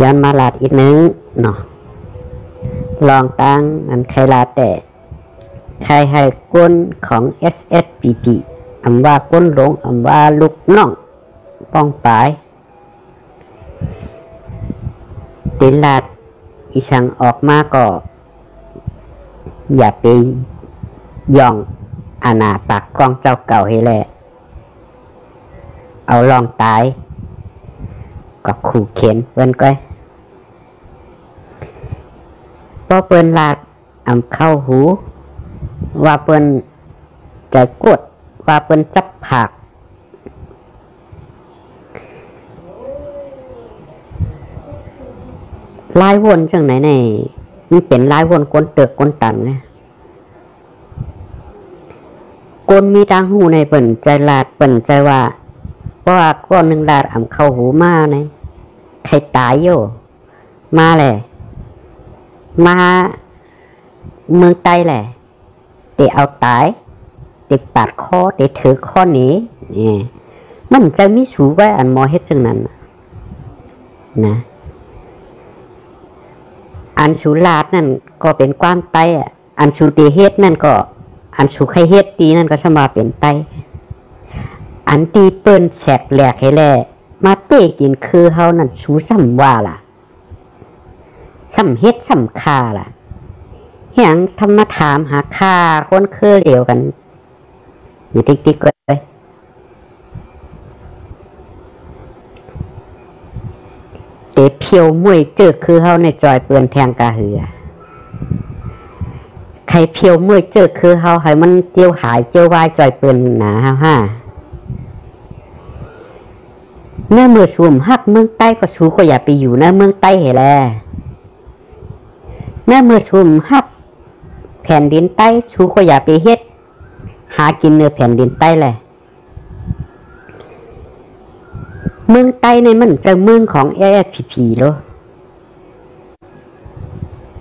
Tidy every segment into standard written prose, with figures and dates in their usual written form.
ย้อนมาลาดอีกนึงเนาะลองตั้งอันใครลาแต่ใครให้ก้นของ SSPP อำว่าก้นหลงอำว่าลูกน้องป้องปลายติลาดอีสังออกมาก็อย่าไปย่องอาณาปากกองเจ้าเก่าให้แลเอาลองตายก็ขู่เข็นเปิ้นก้อยพอเปิ้นลาดอำเข้าหูว่าเปิ้นใจกดว่าเปิ้นจับผักลายวนจังไหนมันเป็นลายวนก้นเติกก้นตันนะก้นมีทางหูในเปิ้นใจลาดเปิ้นใจว่าเพราะว่าก้อนหนึ่งลาดอำเข้าหูมาไงใครตายอยู่มาแหละมาเมืองไต้แหละเดี๋ยวเอาตายเดี๋ยวปาดคอเดี๋ยวถือข้อนี้นี่มันจะมีสูไว้อันมอเฮ็ดจังนั้นนะอันสูลาดนั่นก็เป็นความไต้อันสูตีเฮ็ดนั่นก็อันสูใครเฮ็ดตีนั่นก็สมาเป็นไต้อันตีเปิ้นแฉกแหลกให้แลมาเต้กินคือเฮานั่นสูซ้ำว่าล่ะซ้ำเฮ็ดซ้ำคาล่ะเฮียงทำมาถามหาค่าคนคือเดียวกันอยู่ติ๊กๆเลยเตะเพียวมวยเจอคือเฮาในจอยเปือนแทงกะเหือใครเพียวมวยเจอคือเฮาให้มันเจียวหายเจียววายจอยเปือนหนาฮ่าเมื่อมือสูมฮักเมืองใต้ก็สูก็อย่าไปอยู่นะเมืองใต้เหรอแลเมื่อสูมฮักแผ่นดินใต้สูก็อย่าไปเฮ็ดหากินเนื้อแผ่นดินใต้แหละเมืองใต้ในมันจะเมืองของ SSPP เหรอ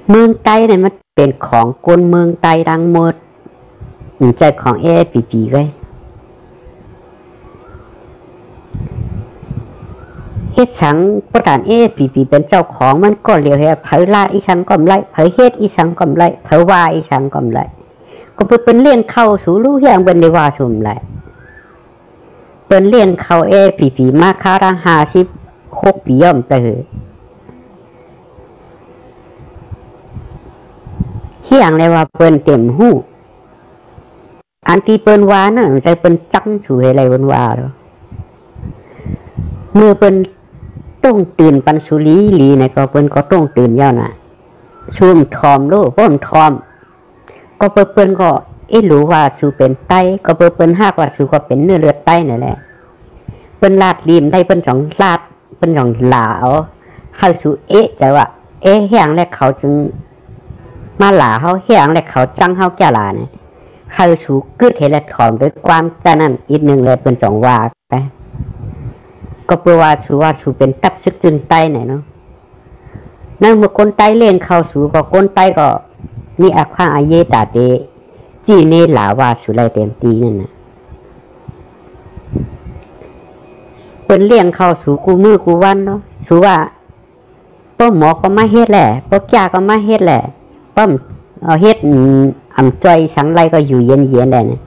เมืองใต้ในมันเป็นของคนเมืองใต้ดังหมดใจของ SSPP ไว้เฮ็ดสังประธาน SSPP เป็นเจ้าของมันก็เรียกให้เผยลาดอีสังก็มไล่เผยเฮ็ดอีสังก็มไล่เผยว่าอีสังก็มไล่ก็เพิ่นเลี้ยงเข้าสู่รู้แห่งเพิ่นได้ว่าซุมไล่เปิ้นเลี้ยงเขาSSPPมาคารา56ปีย่อมเตอเฮียงเลยว่าเปิ้นเต็มหูอันที่เปิ้นว่านั่นใจเปิ้นจังสู่ให้อะไรเปิ้นว่าเนาะเมื่อเปิ้นต้องตื่นปันสุรีลีในก็เปิ้นก็ต้องตื่นยาวน่ะชุมทอมโลป้นทอมก็เปิ้นก็รู้ว่าสู่เป็นไตก็เปิ้นฮากว่าสู่ก็เป็นเนื้อเลือดไตนั่นแหละเปิ้นลาดลีมได้เปิ้นจ่องลาดเปิ้นจ่องหลาเอาเข้าสู่แต่ว่าแห้งแล้วเขาจึงมาหลาเฮาแห้งแล้วเขาจังเฮาแก่หลาเนี่ยเข้าสู่กึดเฮ็ดและถอมด้วยความแต่นั้นอีกนึงเลยเปิ้นจ่องว่าไปก็เพื่อว่าสู่เป็นตับซึกจึงไตไหนเนาะนั่นเมื่อคนไตเล่นเข้าสู่ก็คนไตก็มีอาควาอาเยตาเตจีเนหลาว่าสู่ไรเต็มตีนั่นน่ะเป็นเลี้ยงเข้าสู่กูมือกูวันเนาะสู่ว่าป้อหมอก็มาเฮ็ดแหละป้อยาก็มาเฮ็ดแหละป้อมเอาเฮ็ดอ่ำจ้อยสังไรก็อยู่เย็นๆได้เนี่ย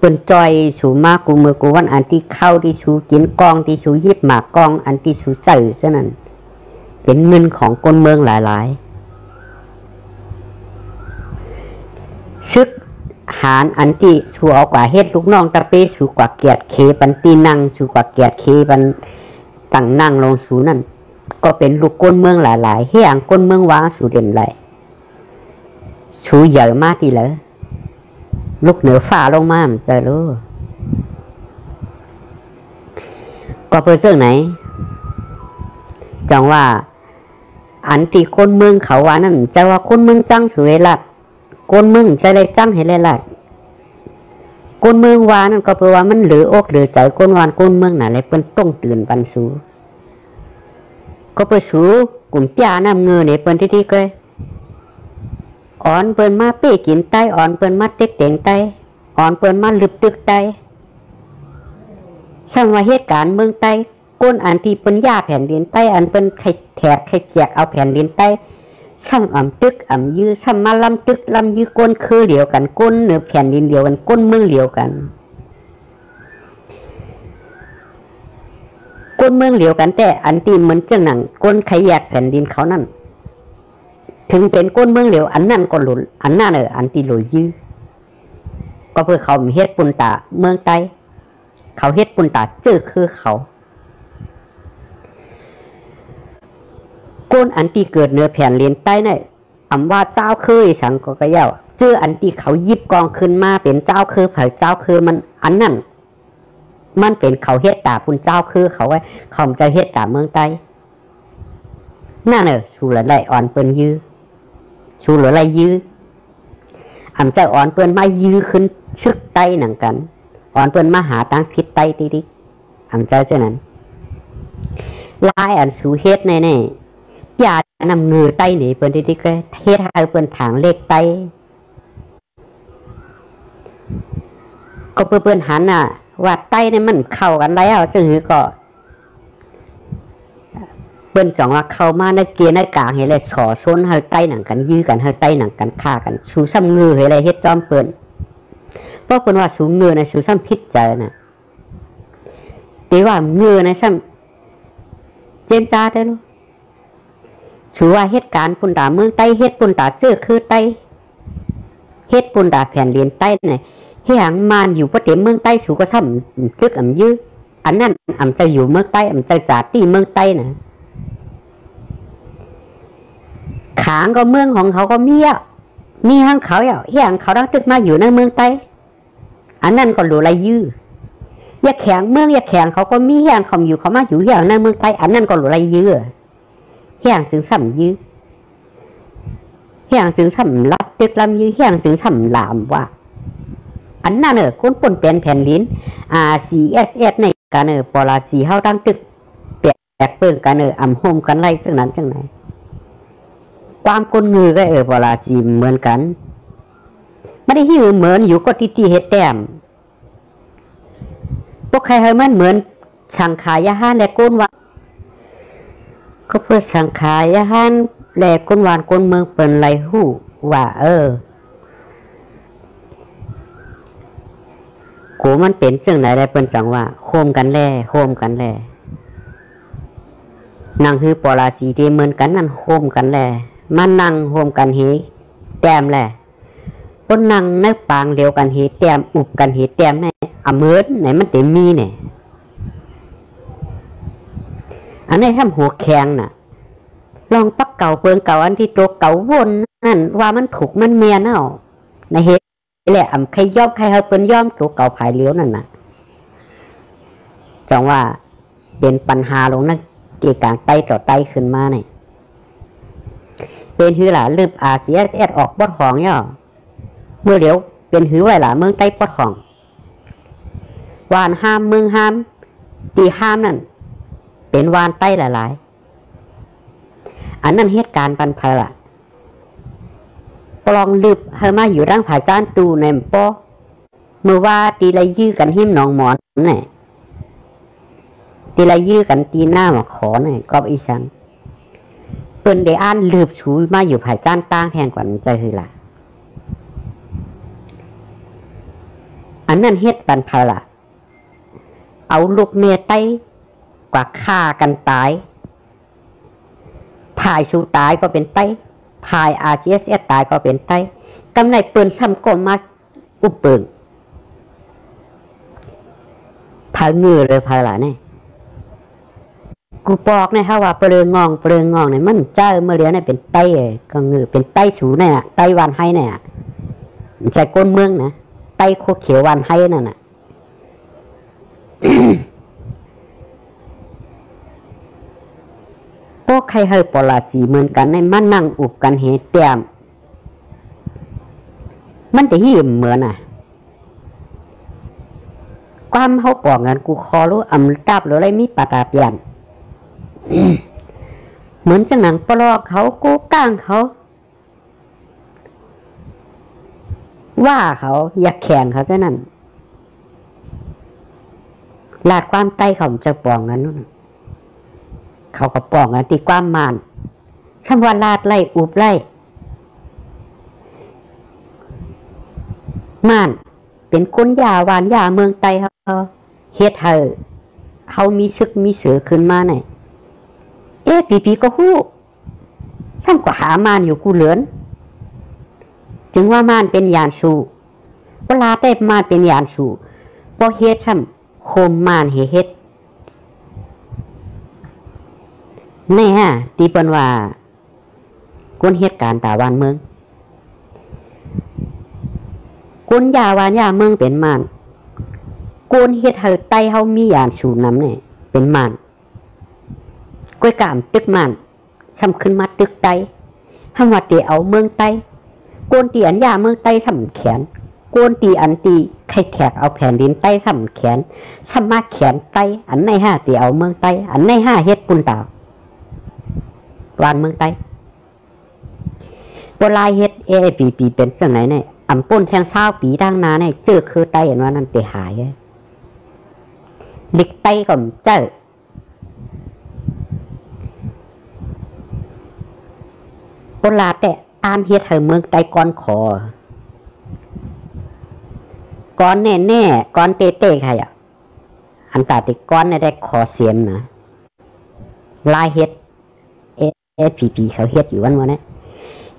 เป็นจอยสูมากกูมือกูวันอันที่เข้าที่สูกินกองที่สูยิบหมากกองอันที่สูใจซะนั่นเป็นเงินของคนเมืองหลายๆซึกหารอันที่สูเอากว่าเฮ็ดลูกน้องตะเปสูกว่าเกียรติเคปันตีนั่งสูกว่าเกียรติเคปันตั้งนั่งลงสูนั่นก็เป็นลูกคนเมืองหลายๆเฮียงคนเมืองว้าสูเด่นไหลสูใหญ่มากทีเลยลูกเหนือฝ่าลงมาจะรู้ก็เพื่อเรื่องไหนจังว่าอันที่คนเมืองเขาว่านั่นจะว่าคนเมืองจังสวยลัดคนเมืองใจเลยจังให้เลยลัดคนเมืองว่านั่นก็เพื่อว่ามันเหลืออกเหลือใจคนวานคนเมืองน่ะเลยเพิ่นต้องตื่นปันสูก็เพื่อสูกลุ่มจ้าน้ำเงือเนี่ยเพิ่นที่ๆก็อ่อนเปิ้นมาเป้กินไตอ่อนเปิ้นมาเต็กเต็งไตอ่อนเปิ้นมาลึบตึกไตช่างว่าเหตุการณ์เมืองไต ก้นอันที่เป็นหญ้าแผ่นดินใต้อันเป็นไข่แถกไข่แจกเอาแผ่นดินใต้ช่ำอ่ำตึกอ่ำยื้อช่ำมาลำตึกลำยื้อก้นคือเหลียวกันก้นเนื้อแผ่นดินเหลียวกันก้นเมืองเหลียวกันก้นเมืองเหลียวกันแต่อันที่เหมือนเจ้าหนังก้นไข่แยกแผ่นดินเขานั่นถึงเป็นก้นเมืองเหลียวอันนั่นก็หลุดอันนั่นอันที่หลุดยื้อก็เพื่อเขาเฮ็ดปุนตาเมืองใต้เขาเฮ็ดปุนตาเจอคือเขาก้นอันที่เกิดเนื้อแผ่นดินใต้เนี่ยอำว่าเจ้าเคยสังก็กระเย้าเจออันที่เขายิบกองขึ้นมาเป็นเจ้าคือเผยเจ้าคือมันอันนั้นมันเป็นเขาเฮ็ดตาปุนเจ้าคือเขาไว้เขาจะเฮ็ดตาเมืองใต้นั่นชูหละไรอ่อนเปิ้นยื้อชูหละไรยื้ออำจะอ่อนเปิ้นมายื้อขึ้นชึกใต้หนังกันอ่อนเปิ้นมาหาตั้งทิศใต้ติอำเจ้าเจ้านั้นลายอันสูเฮ็ดแน่ๆอย่านำเงือใต้หนีเปิ้นติๆก็เฮ็ดให้เปิ้นถางเลขใต้ก็เปิ้นหันน่ะว่าใต้นี่มันเข้ากันแล้วจึงหือก็เปิ้นจ่องว่าเข้ามาในเกียร์ในกลางเฮ็ดเลยสอซนให้ใต้หนังกันยื้อกันให้ใต้หนังกันฆ่ากันสูซ้ำเงือให้อะไรเฮ็ดจอมเปิ้นเพราะเปิ้นว่าสูเงือในสูซ้ำพิษใจน่ะแต่ว่าเงือในซ้ำเจนจ้าเด้อลูกสูว่าเหตุการณ์ปุ่นตาเมืองใต้เฮ็ดปุ่นตาเจอคือใต้เฮ็ดปุ่นตาแผ่นดินใต้นี่เฮียงมานอยู่ประเทศเมืองใต้สูก็ซ้ำจึกอำยื้ออันนั้นอำจะอยู่เมืองใต้อำจะจาที่เมืองใต้น่ะขางก็เมืองของเขาก็มีห้างเขาเฮียงเขาต้องตึกมาอยู่ในเมืองใต้อันนั้นก็หลูไรยื้ออย่าแข็งเมืองอย่าแข็งเขาก็มีเฮียงเขาอยู่เขามาอยู่เฮียงในเมืองใต้อันนั้นก็หลูไรยื้อเฮียงถึงซ้ำยื้อเฮียงถึงซ้ำรับตึกลำยื้อเฮียงถึงซ้ำลามว่าอันนั้นคนปนเป็นแผ่นลิ้นCSS ในการปลาสีเฮาตั้งตึกแปกเปิ้งกันอำโฮมกันไล่จังนั้นจังไหนความก้นงือก็ปลาสีเหมือนกันไม่ได้หิวเหมือนอยู่ก็ที่เฮ็ดแต้มพวกใครให้มันเหมือนสังขายาหานและก้นว่าก็เพื่อสังขายาหานและก้นวานก้นเมืองเปิ้นไรฮู้ว่ากูมันเป็นจังไหนได้เปิ้นจังว่าโฮมกันแล่นั่งคือปราสีที่เหมือนกันนั่นโฮมกันแล่มันนั่งโฮมกันเฮแต้มแหละคนนั่งในปางเดียวกันเฮแต้มอุบกันเฮแต้มในเหมือนไหนมันเต็มมีเนี่ยอันนี้ทำหัวแข็งน่ะลองปักเก่าเปิงเก่าอันที่ตัวเก่าวนนั่นว่ามันถูกมันเมียนเอาในเฮแหละใครย่อมใครเปิ้นย่อมตัวเก่าภายเลี้ยวนั่นน่ะจังว่าเป็นปัญหาลงนั่นเกี่ยวกับไตต่อไตขึ้นมาเนี่ยเป็นหือหล่ะลืบCSS ออกปอดของย่อเมื่อเดี๋ยวเป็นหือไว้หล่ะเมืองใต้ปอดของวานห้ามเมืองห้ามตีห้ามนั่นเป็นวานใต้หลายๆอันนั้นเหตุการณ์ปันภัยล่ะปลองลืบให้มาอยู่ร่างผาจ้านตูในปอเมื่อว่าตีไรยื้อกันหิ้มหนองหมอนเนี่ยตีไรยื้อกันตีหน้ามาขอเนี่ยก็อีสังเปิ้นได้อ่านลืบชูมาอยู่ผาจ้านตั้งแทนกว่าใจคือล่ะอันนั้นเฮ็ดปันภัยล่ะเอาลูกเมียไต้กว่าฆ่ากันตายพายชูตายก็เป็นไต้พายCSS ตายก็เป็นไต้กำไรเปิ้นซ้ำก็มาอุบเปิงพายเงือเลยพายหล่ะเนี่ยกูบอกนะฮะว่าเปลืองงองเนี่ยมันเจ้าเมื่อเรียนเนี่ยเป็นไต้ก็เงือเป็นไต้สูเนี่ยไต้วันให้เนี่ยใจก้นเมืองนะไต้โคเขียววันให้นั่นน่ะ พวกใครให้ปลาจีเหมือนกันในมันนั่งอุบกันเหตุแต้มมันจะหิ้มเหมือนความเขาปอกกันกูคอรู้ตับหรืออะไรมีปาตาเปลี่ยนเหมือนจะหนังปลอกเขากูก้างเขาว่าเขาอยากแข่งเขาเท่านั้นลาดความใต้เขาจะปองกันนู่น เขาก็ป้องกันที่ความมานช่ำว่าลาดไล่อุบไล่ม่านเป็นคนยาหวานยาเมืองไตเขาเฮ็ดให้เขามีซึกมีเสือขึ้นมาเนี่ยปีก็ฮู้ช่างก็หามานอยู่กูเหลือนถึงว่ามานเป็นยานสูเวลาได้มานเป็นยานสูพอเฮ็ดช่ำโคมมานเฮ็ดนี่ฮะตีเปิ้นว่าคนเหตุการณ์ตาวานเมืองคนยาวานยาเมืองเป็นมานคนเฮ็ดให้ไตเฮามียานสูน้ำเนี่ยเป็นมานก้อยกามตึกมานซ้ำขึ้นมาตึกไตทำว่าตีเอาเมืองไตโกนตีอันยาเมืองไตซ้ำแขนโกนตีอันตีไข่แขกเอาแผ่นดินไตซ้ำแขนซ้ำมาแขนไตอันในห้าตีเอาเมืองไตอันในห้าเฮ็ดปุ่นตาวานเมืองไตโบราณเฮ็ดปีเป็นจังไหนเนี่ยอำป้นแทงเช้าปีดังนาเนี่ยเจอคือไตเห็นว่านั่นเตหายลิกไตก็เจอโบราณแต่อ่านเฮ็ดให้เมืองไตก้อนขอก้อนแน่ก้อนเต้ใครอ่ะอันตาติก้อนเนี่ยได้ขอเสียมนะลายเฮ็ดปีเขาเฮ็ดอยู่วันเนี่ย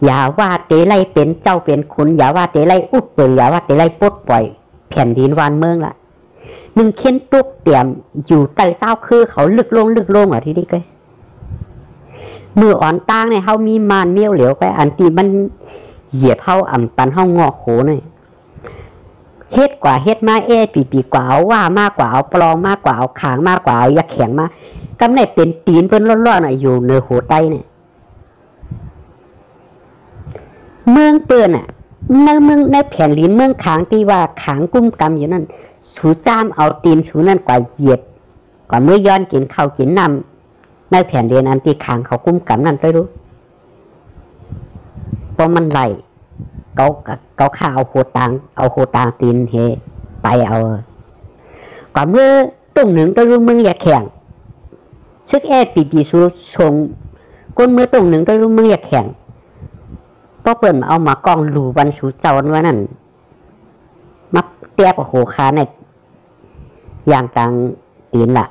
อย่าว่าเตไลเป็นเจ้าเป็นคุณอย่าว่าเตไลอุบเปิดอย่าว่าเตไลปลดปล่อยแผ่นดินวานเมืองละมึงเค้นตุกเตี่ยมอยู่ใต้เจ้าคือเขาลึกลงอ่ะที่นี่ก็มืออ่อนตั้งเนี่ยเขามีมานเมี่ยวเหลียวไปอันตีมันเหยียบเขาอ่ำปันเขางอโขเนี่ยเฮ็ดกว่าเฮ็ดมาปีกว่าเอาว่ามากกว่าเอาปลองมากกว่าเอาขางมากกว่าเอายาแข็งมากำเนิดเป็นตีนเพิ่นร้อนๆอยู่เนื้อโหไตเนี่ยเมืองเตือนอ่ะในแผ่นลิ้นเมืองขางที่ว่าขางกุ้มกำอยู่นั่นสูจ้ามเอาตีนสูนั่นกว่าเหยียดกว่าเมื่อย้อนกินข้าวกินน้ำในแผ่นดินอันที่ขางเขากุ้มกำนั่นไปรู้เพราะมันไหลเขาข้าเอาโคตางตีนเฮไปเอากว่าเมื่อตรงหนึ่งตัวรู้มึงอย่าแข่งซึกปีสูชงก้นเมื่อตรงหนึ่งตัวรู้มึงอย่าแข่งก็เปิดเอามากองหลูวันสูเจ้าว่านั่นมักเตี้ยกับโหคาในอย่างกลางตีนล่ะ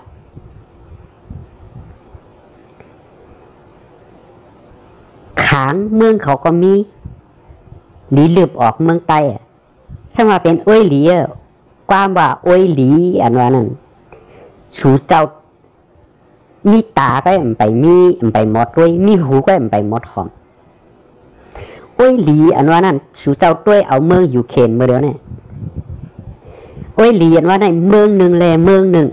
ขางเมืองเขาก็มีหลีลืบออกเมืองใต้ถ้ามาเป็นอ้อยหลีความว่าอ้อยหลีอันว่านั่นสูเจ้ามีตาก็ไปมีไปหมดด้วยมีหูก็ไปหมดหอมอ้อยหลีอันว่านั่นสูเจ้าด้วยเอาเมืองอยู่เขนเมื่อเดียวเนี่ยอ้อยหลีอันว่าในเมืองหนึ่งแลเมืองหนึ่ง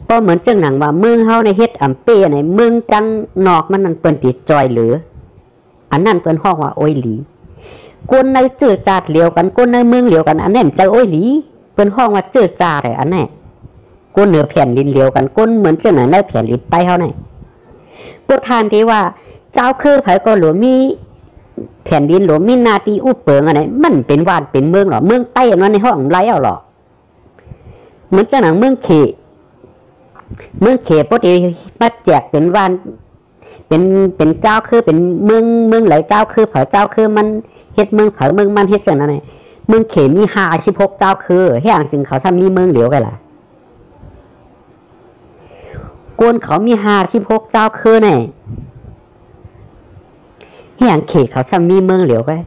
ก็เหมือนเจ้าหนังว่าเมืองเฮาในเฮ็ดอำเป้ในเมืองจังนอกมันนั่นเปิ้นติดจอยเหลืออันนั้นเปิ้นฮ้องว่าอ้อยหลีคนในเจือจาดเหลียวกันคนในเมืองเหลียวกันอันนั้นใจอ้อยหลีเปิ้นฮ้องว่าเจือจาดอันนั้นคนเหนือแผ่นดินเหลียวกันคนเหมือนเจ้าหนังในแผ่นดินใต้เฮาไหนพวกทานที่ว่าเจ้าคือไผก็หลวงมีแผ่นดินหลวงมีนาทีอุปเปิงอะไรมันเป็นวานเป็นเมืองหรอเมืองใต้อันนั้นในห้องไรเอาหรอเหมือนเจ้าหนังเมืองเขปกติมาแจกเป็นวานเป็นเจ้าคือเป็นเมืองไหลเจ้าคือเผาเจ้าคือมันเฮ็ดเมืองเผาเมืองมันเฮ็ดเสียงนั่นไงเมืองเขมี56เจ้าคือแห่งจึงเขาทำมีเมืองเหลียวกันล่ะกวนเขามี56เจ้าคือเนี่ยแห่งเขเขาทำมีเมืองเหลียวกัน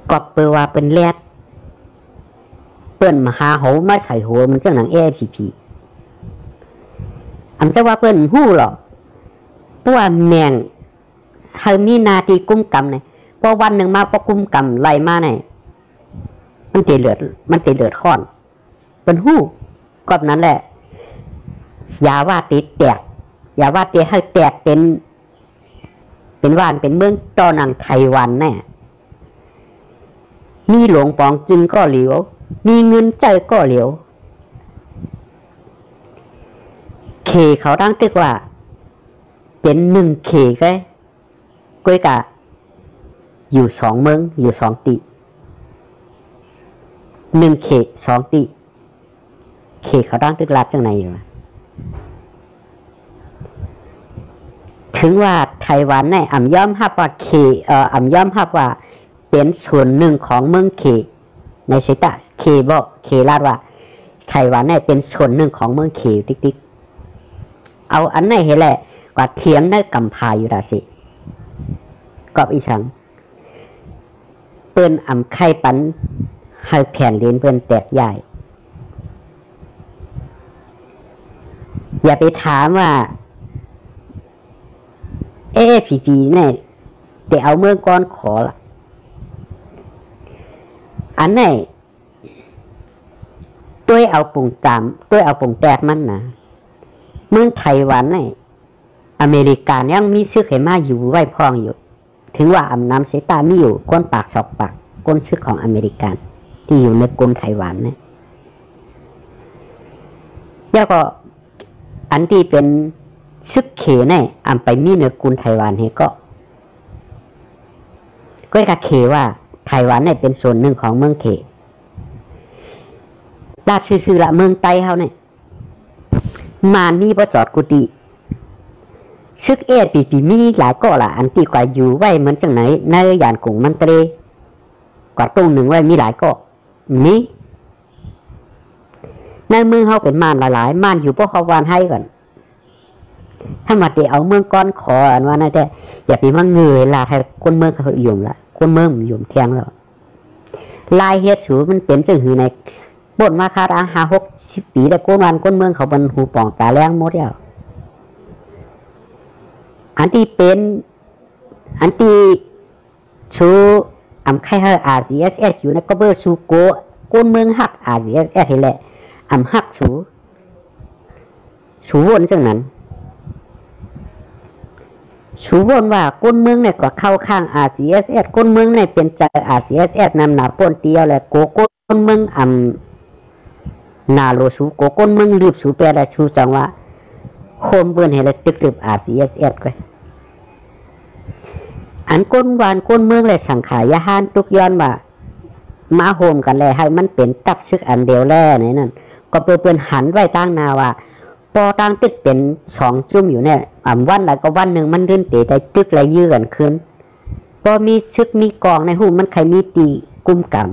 กอบเปว่าเป็นแรดเปิ้นมาหาเขามาใส่หัวมันเจ้าหนังพีอันจะว่าเปิ้นหู้หรอกเพราะว่าแมงเฮามีนาทีกุ้มกำเนี่ยพอวันหนึ่งมาพอกุ้มกำไล่มาเนี่ยมันเตเลือดค้อนเป็นหู้กอบนั้นแหละอย่าว่าติดแตกอย่าว่าเตให้แตกเป็นว่านเป็นเมืองตอนังไทวันแน่มีหลวงปองจึงก็เหลียวมีเงินใจก็เหลียวเขเขาตั้งตึกว่าเป็น1 เขก็ก้อยกะอยู่2 เมืองอยู่2 ติ1 เข2 ติเขเขาตั้งตึกลัดจังไหนอยู่ ถึงว่าไต้หวันในอ่ำย่อมรับว่าอ่ำย่อมรับว่าเป็นส่วนหนึ่งของเมืองเคในสิตะเคบอกเคลาดว่าไต้หวันในเป็นส่วนหนึ่งของเมืองเคติ๊กๆเอาอันไหนเห็นแหละกว่าเถียงได้กำพาอยู่ละสิกอบอีสังเปิ้นอ่ำไข่ปันให้แผ่นดินเปิ้นแตกใหญ่อย่าไปถามว่าผีเนี่ยแต่เอาเมืองก้อนขอละอันไหนด้วยเอาปุ่งตามด้วยเอาปุ่งแตกมันนะเมืองไต้หวันเนี่ยอเมริกายังมีซื้อเขมาอยู่ไว้พองอยู่ถึงว่าอำน้ำเสตามีอยู่ก้นปากสอกปากก้นซื้อของอเมริกันที่อยู่ในกลุ่มไต้หวันเนี่ยแล้วก็อันที่เป็นซึกเขเนี่ยอำไปมีในกลุ่มไต้หวันเฮก็กะเขว่าไต้หวันเนี่ยเป็นส่วนหนึ่งของเมืองเขลาดซื่อๆละเมืองไต้เฮาเนี่ยมานี่บ่จอดกุฏิซึกปีมีหลายก็ละอันที่กว่าอยู่ไว้เหมือนจังไหนในย่านกรุงมันเตรกว่าตรงหนึ่งไว้มีหลายก็นี้ในเมืองเฮาเป็นม่านหลายๆม่านอยู่พวกเขาวานให้ก่อนถ้ามาเดี๋ยวเอาเมืองก้อนขออันว่านั่นแต่อย่าไปมาเงยลาให้คนเมืองเขายุ่มละคนเมืองยุ่มเที่ยงแล้วลายเฮ็ดสูมันเป็นจังหือในบ่นมาคารา50-60 ปีแต่คนวันคนเมืองเขาบรรหูป่องตาแรงหมดแล้วอันที่เป็นอันที่ชูอำไข่เฮอ RCSS อยู่ในก็เบอร์ชูโกคนเมืองฮัก RCSS ให้แหละอำฮักชูวนจังนั้นชูวนว่าคนเมืองเนี่ยก็เข้าข้าง RCSS คนเมืองเนี่ยเป็นใจ RCSS นำหนาป่นเตียวแหละโกคนเมืองนาโลชูโกคนเมืองรีบชูแปรและชูจังว่าโคมเบิ่นให้ละตึกๆ RCSS ก็อันก้นวานก้นเมืองเลยสังขายหานทุกย้อนว่ามาโฮมกันเลยให้มันเป็นตับซึกอันเดียวแล่นี่นั่นก็เปิ้นหันไว้ตั้งนาว่าพอตั้งตึกเป็น2จุ่มอยู่เนี่ยวันแล้วก็วันนึงมันลื่นเตะได้ตึกละยื้อกันขึ้นพอมีซึกมีกองในหูมันใครมีตีกุมกำ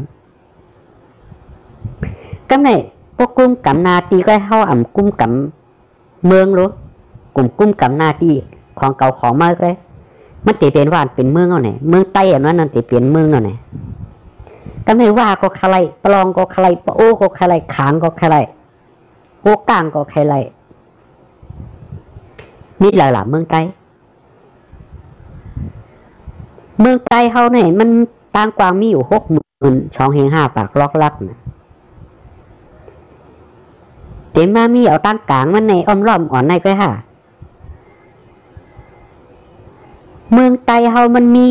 ไหนพวกกุมกำนาตีก็เฮากุมกำเมืองรู้กุมกำนาตีของเก่าของมาเลยมันตีเป็นว่านเป็นเมืองเอาไหนเมืองใต้อันนั้นนั่นตีเป็นเมืองเอาไหนก็ไม่ว่าก็ใครปลองก็ใครปะโอ้ก็ใครขางก็ใครโกกลางก็ใครนี่แหละเมืองใต้เฮาเนี่ยมันต่างกวางมีอยู่62,500 ปากล็อกลักนะเต็มมามีเอาตั้งกลางมันในอ้อมล้อมอ่อนในก็ค่ะเมืองไต้เฮามันมี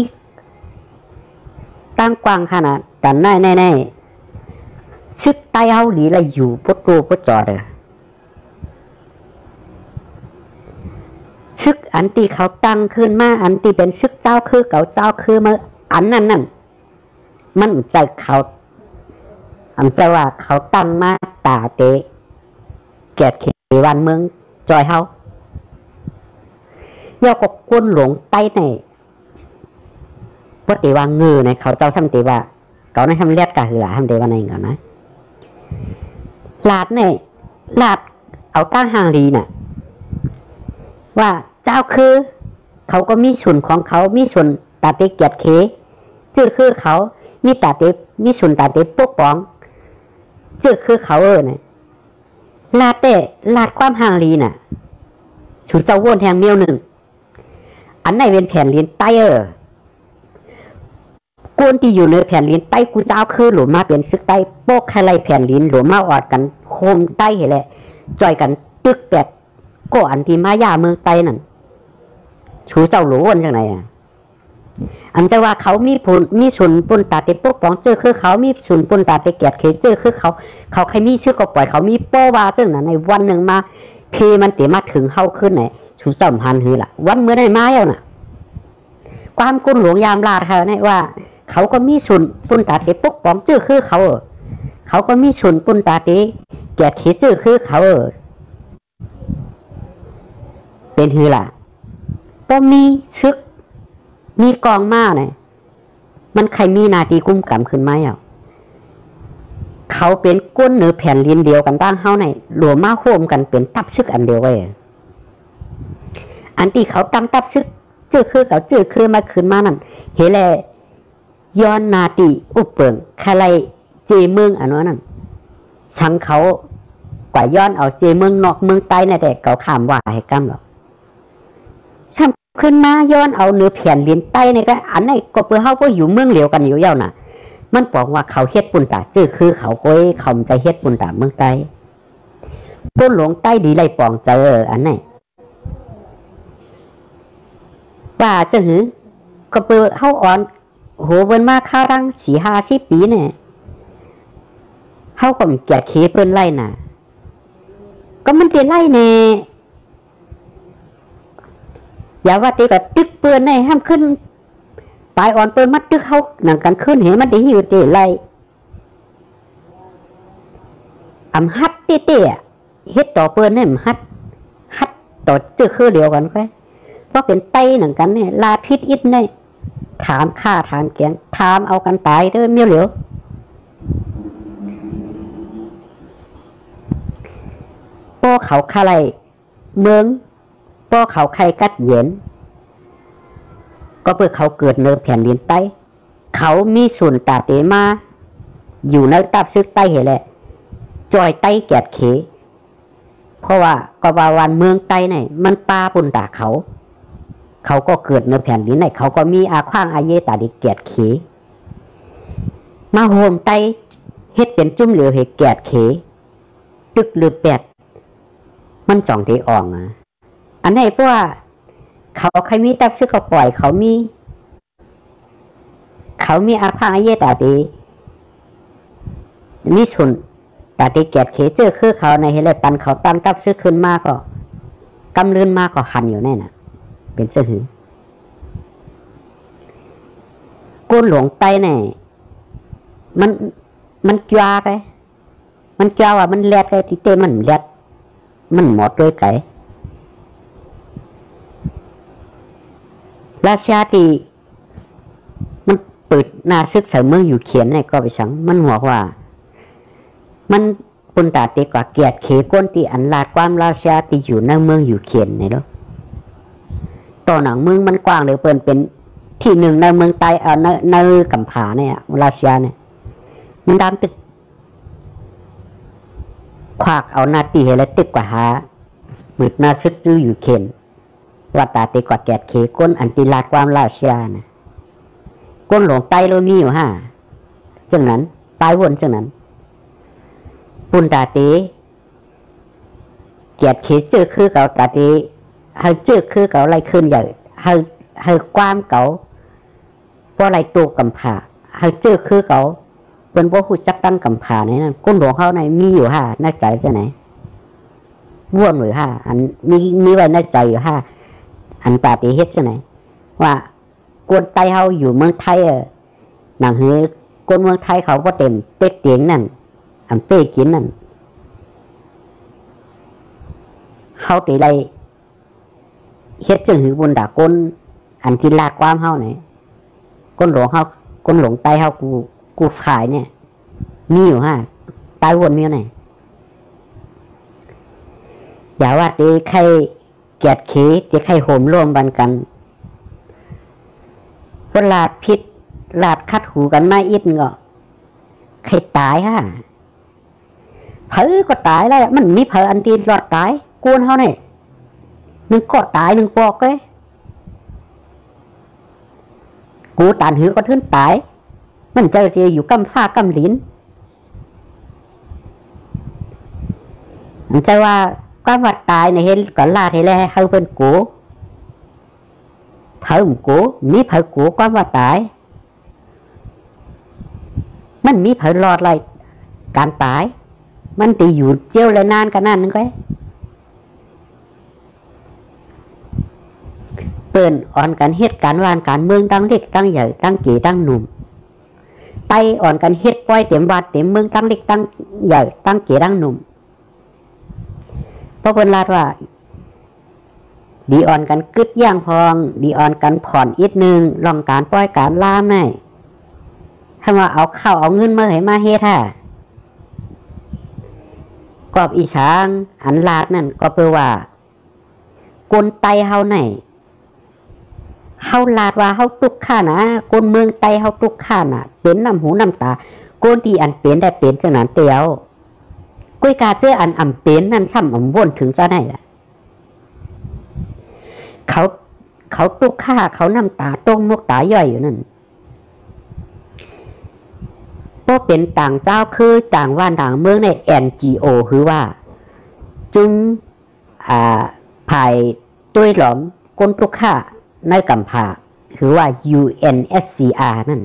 ตั้งกว้างขนาดกันแน่ๆซึกไต้เฮาหลีละอยู่ปโตปจอดซึกอันที่เขาตั้งขึ้นมาอันที่เป็นซึกเจ้าคือเก่าเจ้าคือมาอันนั้นมันใจเขาใจว่าเขาตั้งมาตาเตะเกียรติเขวันเมืองจอยเฮาย่อกับก้นหลงใต้ในปฏิวังเงือในเขาเจ้าทำตีว่าเขาในทำเลียดกะหือทำเดวันไหนก่อนนะลาดเนี่ยลาดเอาตั้งหางลีน่ะว่าเจ้าคือเขาก็มีส่วนของเขามีส่วนตาเตเกียรติเขชื่อคือเขามีตาเตมีส่วนตาเตปกป้องชื่อคือเขาเนี่ยลาดความหางลีน่ะสูเจ้าวนแทงเมียวหนึ่งอันไหนเป็นแผ่นลิ้นใต้กวนที่อยู่ในแผ่นลิ้นใต้กูจะเอาคือหรือมาเป็นซึกใต้โป๊กใครไรแผ่นลิ้นหรือมาออดกันโคมใต้เห็นแหละจ่อยกันตึกแปดก็อันที่มายาเมืองใต้นั่นชูเจ้าหลวนจังไหนอันแต่ว่าเขามีส่วนปนตาเตปกป้องเจอคือเขามีส่วนปนตาเตเกียรติเจอคือเขาใครมีชื่อก็ปล่อยเขามีโป้วาซึ่งในวันหนึ่งมาเพมันเตมาถึงเข้าขึ้นไหนชูเจ้าพันหือละวันเมื่อได้มาแล้วน่ะความกุนหลวงยามลาดเขาเนี่ยว่าเขาก็มีส่วนปุนตาเตปกป้องเจอคือเขาก็มีส่วนปุนตาเตเกียรติเจอคือเขาเป็นหือละ ก็มีซึกมีกองมาเนี่ยมันใครมีนาทีกุ้มกำขึ้นไหมอ่ะเขาเป็นก้นเหนือแผ่นลิ้นเดียวกันตั้งเฮาในหลวมมาโฮมกันเป็นตับซึกอันเดียวไว้อันที่เขาตั้งตับซึกเจอคือเขาเจอคือมาขึ้นมานั่นเฮแลย้อนนาตีอุปเปิงใครเจเมืองอันนั้นชังเขากว่าย้อนเอาเจเมืองนอกเมืองใต้ในแต่เขาขามว่าให้กำหรอกชังขึ้นมาย้อนเอาเนื้อแผ่นลิ้นใต้ในก็อันไหนก็เพื่อเขาก็อยู่เมืองเหลียวกันอยู่เย้าน่ะมันบอกว่าเขาเฮ็ดปุ่นตาเจอคือเขาโก้ยเขาจะเฮ็ดปุ่นตาเมืองใต้ต้นหลวงใต้ดีไรปองเจออันไหนว่าจะหือก็เปิดเข้าอ่อนโหเปิ้นมาค่ารัง4-50 ปีเนี่ยเข้าก็แก่เคเปิ้นไล่น่ะก็มันจะไล่เนี่ยอย่าว่าตีกับตึกเปิ้นในห้ามขึ้นตายอ่อนเปิ้นมัดตึกเขาหนังกันขึ้นเห็นมันได้หิวเตะไล่ฮัดเตะเฮ็ดต่อเปิ้นเนี่ยฮัดต่อตึกคือเดียวกันค่อยเพราะเป็นไตหนังกันเนี่ยลาพิษอิดเนี่ยถามฆ่าถามแกงถามเอากันตายเด้อเมียวเหลียวป้อเขาคาไรเมืองป้อเขาใครกัดเย็นก็เพื่อเขาเกิดเนื้อแผ่นดินใต้เขามีส่วนตาเตมาอยู่ในตับซึกใต้เหรแหละจอยใต้แกดเขเพราะว่าก็ว่าวันเมืองใต้เนี่ยมันปลาปุ่นตาเขาก็เกิดในแผ่นดินไหนเขาก็มีอาขว้างอาเยตาดิแกดเขมาโฮมไตเฮ็ดเป็นจุ่มเหลวเฮ็ดแกดเขตึกหรือแปดมันจ่องที่อ่องอ่ะอันไหนเพราะว่าเขาใครมีตับซึกเขาปล่อยเขามีอาขว้างอาเยตาดิมีส่วนตาดิแกดเขเจอคือเขาในเฮเลปันเขาตั้งตับซึกขึ้นมาก็กำลืนมาก็หันอยู่แน่น่ะเป็นเสื้อหือก้นหลวงไตเนี่ยมันจ้าไปมันจ้าว่ามันแลดไปที่เต้มันแลดมันหมดด้วยไก่ราชาที่มันเปิดหน้าซึกใส่เมืองอยู่เขียนเนี่ยก็ไปสั่งมันหัวว่ามันปุ่นตาเตกว่าเกียรติเขก้นที่อันลาดความราชาที่อยู่ในเมืองอยู่เขียนเนี่ยเนาะต่อหนังเมืองมันกว้างเลยเปิ้นเป็นที่หนึ่งในเมืองใต้ในกำผาเนี่ยราชาเนี่ยมันดำตึกควักเอานาตีเหละตึกกว่าหาหมืดนาซึกจื้ออยู่เขียนว่าตาเตกว่าแกดเขก้นอันติลาดความราชาเนี่ยก้นหลวงใต้เรามีอยู่จังนั้นตายวนจังนั้นปุ่นตาเตแกดเขเจอคือเก่าตาเตให้เจอคือเก่าไรขึ้นใหญ่ให้ความเก่าเพราะไรตัวกำผาให้เจอคือเก่าเป็นว่าหูจักตั้งกำผาเนี่ยนั่นก้นหลวงเขาในมีอยู่ในใจจะไหนว่วนหรืออันมีไว้ในใจอยู่อันตาตีเฮ็ดจะไหนว่ากวนไตเขาอยู่เมืองไทยหนังเฮือกวนเมืองไทยเขาก็เต็มเป็ดเตียงนั่นอันเต้กินนั่นเขาตีไรเฮ็ดจึงหือบนดาก้นอันที่ลากความเฮาไหนก้นหลวงเฮาก้นหลวงไตเฮากูขายเนี่ยมีอยู่ตายวนมีอยู่ไหนอย่าว่าตีใครเกียดเขตีใครโหมร่วมบันกันก็ลาดพิษลาดคัดหูกันมาอิดก็ใครตายเผลอก็ตายแล้วมันมีเผลออันที่รอดตายกวนเฮาเนี่ยหนึ่งก็ตายหนึ่งปอกเลยกูตานหือก็ทึ้นตายมันเจออยู่กำฟ้ากำลิ้นมันจะว่าก็ว่าตายในเห็นก่อนลาทีแรกเขาเป็นกูเผากูมีเผากูก็ว่าตายมันมีเผารอดอะไรการตายมันตีอยู่เจียวเลยนานกันนั่นนึงก็เปิ่นอ่อนกันเฮ็ดการวานการเมืองตั้งเล็กตั้งใหญ่ตั้งเก๋ตั้งหนุ่มไปอ่อนกันเฮ็ดปล่อยเต็มวัดเต็มเมืองตั้งเล็กตั้งใหญ่ตั้งเก๋ตั้งหนุ่มเพราะคนลาดว่า ดีออนกันกึดย่างพองดีออนกันผ่อนอีกนึงลองการปล่อยการล่ามได้ถ้าว่าเอาข้าวเอาเงินมาให้มาเฮ็ดฮะกอบอีช้างอันลาดนั่นก็เพื่อว่ากลไตเฮาไหนเฮาลาดว่าเฮาตุกข้านะกลเมืองไตเฮาตุกข้าน่ะเป็นน้ำหูน้ำตาโกนที่อันเป็นได้เป็นจังนั้นเตียวก้อยกาเจ้ออันเป็นนั่นซ้ำวนถึงจะได้ล่ะเขาตุกข้าเขาน้ำตาต้งมกตาย่อยอยู่นั่นก็เป็นต่างเจ้าคือต่างว่านต่างเมืองใน NGO คือว่าจึงภายตุ้ยหลอมก้นตุกข้าในกัมพาคือว่า UNSCR นั่น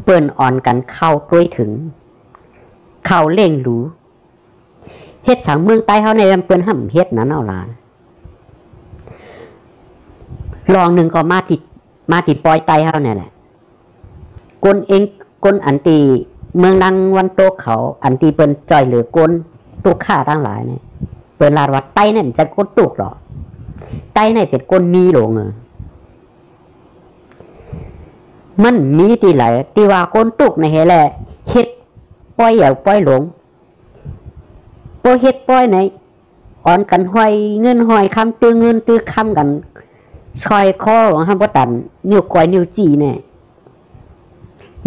เปิ้นอ่อนกันเข้าตุ้ยถึงเข้าเล่งรู้เฮ็ดทางเมืองใต้เฮาในเปิ้นห้ำเฮ็ดนั้นเอาล่ะลองหนึ่งก็มาติดปอยไตเฮาเนี่ยแหละกลอันตีเมืองนังวันโตเขาอันตีเปิ้นจ่อยเหลือกลตุกข้าทั้งหลายเนี่ยเปิ้นลาดว่าไตนั่นจะกลตุกหรอไตนั่นเป็นกลมีหลงมันมีที่ไหลที่ว่ากลตุกในเฮแหละเฮ็ดปล่อยอย่างปล่อยหลงโปเฮ็ดปล่อยไหนอ่อนกันห้อยเงินห้อยคำตื้อเงินตื้อคำกันชอยคอของห้ามบ่ตันนิ้วก้อยนิ้วจี้เนี่ย